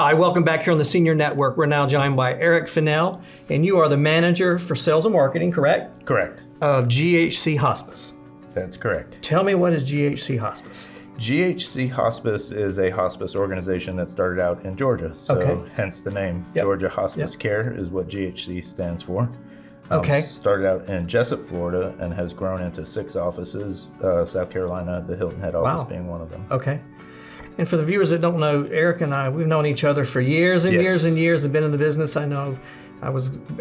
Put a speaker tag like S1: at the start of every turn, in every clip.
S1: Hi, welcome back here on the Senior Network. We're now joined by EricFennell, and you are the manager for sales and marketing, correct?
S2: Correct.
S1: Of GHC Hospice.
S2: That's correct.
S1: Tell me, what is GHC Hospice?
S2: GHC Hospice is a hospice organization that started out in Georgia, so hence the name. Georgia Hospice Care is what GHC stands for. Started out in Jessup, Florida, and has grown into 6 offices, South Carolina, the Hilton head office being one of them.
S1: Okay. And for the viewers that don't know, Eric and I, we've known each other for years and years and years, have been in the business. I know I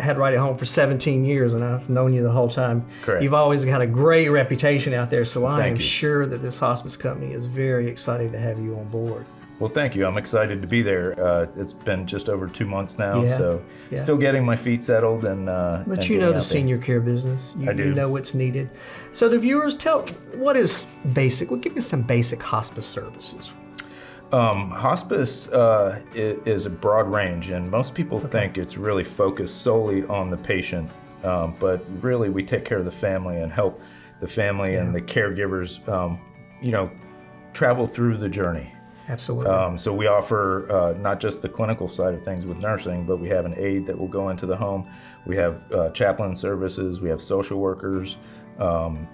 S1: had Right at Home for 17 years, and I've known you the whole time.
S2: Correct.
S1: You've always had a great reputation out there, so I am sure that this hospice company is very excited to have you on board.
S2: Well, thank you. I'm excited to be there. It's been just over 2 months now, so still getting my feet settled. But
S1: you know the senior care business.
S2: I do.
S1: You know what's needed. So the viewers, what is basic? Well, give me some basic hospice services.
S2: Hospice is a broad range, and most people think it's really focused solely on the patient, but really we take care of the family and help the family and the caregivers, travel through the journey.
S1: Absolutely.
S2: So we offer not just the clinical side of things with nursing, but we have an aide that will go into the home. We have chaplain services. We have social workers. That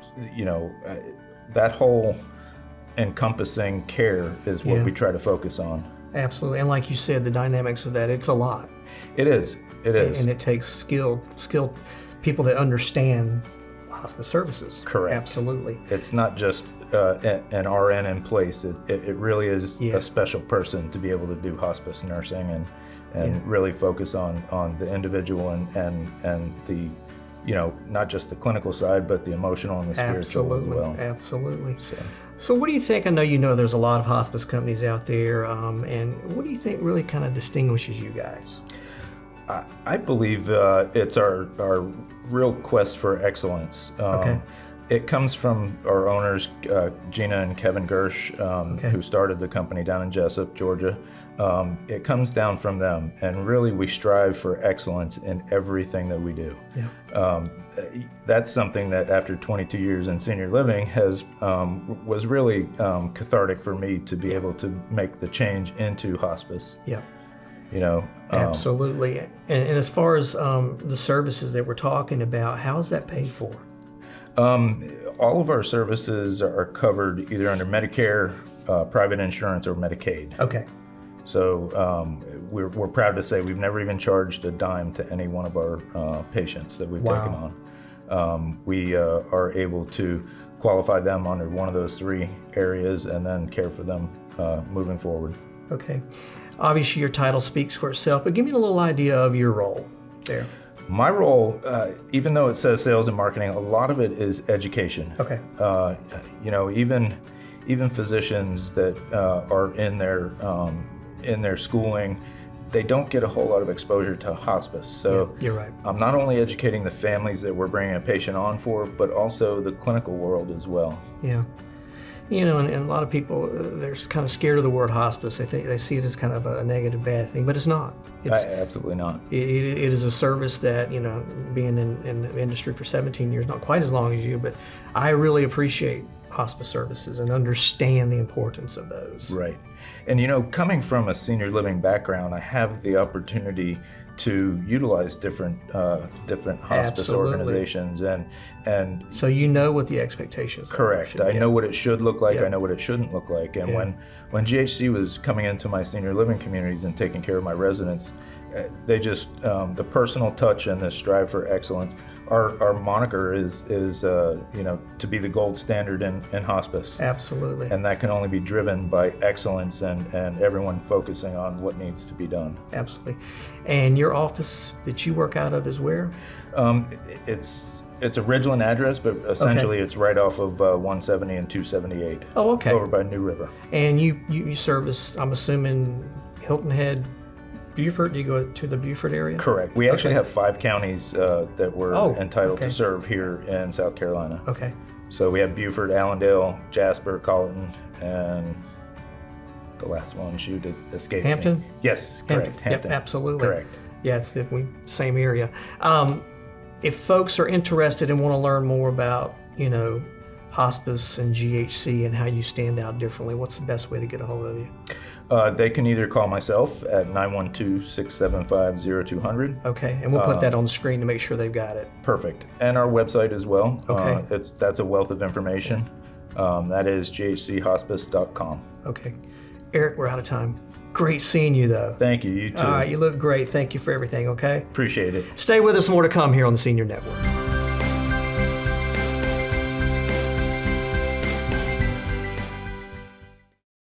S2: whole encompassing care is what we try to focus on.
S1: Absolutely. And like you said, the dynamics of that, it's a lot.
S2: It is. It is.
S1: And it takes skilled people that understand hospice services.
S2: Correct.
S1: Absolutely.
S2: It's not just an RN in place. It really is a special person to be able to do hospice nursing and really focus on the individual and the, not just the clinical side, but the emotional and the spiritual as well.
S1: Absolutely. So what do you think? I know there's a lot of hospice companies out there, and what do you think really kind of distinguishes you guys?
S2: I believe it's our real quest for excellence. It comes from our owners, Gina and Kevin Gersh, who started the company down in Jessup, Georgia. It comes down from them, and really we strive for excellence in everything that we do. That's something that after 22 years in senior living was really cathartic for me to be able to make the change into hospice.
S1: Absolutely. And as far as the services that we're talking about, how is that paid for?
S2: All of our services are covered either under Medicare, private insurance, or Medicaid.
S1: Okay.
S2: So we're proud to say we've never even charged a dime to any one of our patients that we've taken on. We are able to qualify them under one of those 3 areas and then care for them moving forward.
S1: Okay. Obviously your title speaks for itself, but give me a little idea of your role there.
S2: My role, even though it says sales and marketing, a lot of it is education.
S1: Okay.
S2: Even physicians that are in their schooling, they don't get a whole lot of exposure to hospice. So
S1: you're right. I'm
S2: not only educating the families that we're bringing a patient on for, but also the clinical world as well.
S1: Yeah. And a lot of people, they're kind of scared of the word hospice. They see it as kind of a negative, bad thing, but it's not. It's
S2: absolutely not.
S1: It is a service that, being in the industry for 17 years, not quite as long as you, but I really appreciate hospice services and understand the importance of those.
S2: Right. And coming from a senior living background, I have the opportunity to utilize different hospice organizations and
S1: so what the expectations are.
S2: Correct. I know what it should look like. I know what it shouldn't look like. And when GHC was coming into my senior living communities and taking care of my residents, they just the personal touch and the strive for excellence. Our moniker is to be the gold standard in hospice.
S1: Absolutely.
S2: And that can only be driven by excellence and everyone focusing on what needs to be done.
S1: Absolutely. And your office that you work out of is where?
S2: It's a Ridgeland address, but essentially it's right off of 170 and 278.
S1: Oh, okay.
S2: Over by New River.
S1: And you service, I'm assuming, Hilton Head, Beaufort? Do you go to the Beaufort area?
S2: Correct. We actually have 5 counties that we're entitled to serve here in South Carolina.
S1: Okay.
S2: So we have Beaufort, Allendale, Jasper, Colleton, and the last one, it escapes
S1: Hampton?
S2: me. Yes, correct. Hampton.
S1: Yep, absolutely.
S2: Correct.
S1: Yeah, it's the same area. If folks are interested and want to learn more about, hospice and GHC and how you stand out differently, what's the best way to get a hold of you?
S2: They can either call myself at 912-675-0200.
S1: Okay, and we'll put that on the screen to make sure they've got it.
S2: Perfect. And our website as well.
S1: Okay.
S2: That's a wealth of information. That is ghchospice.com.
S1: Okay. Eric, we're out of time. Great seeing you, though.
S2: Thank you. You too.
S1: All right, you look great. Thank you for everything, okay?
S2: Appreciate it.
S1: Stay with us, more to come here on the Senior Network.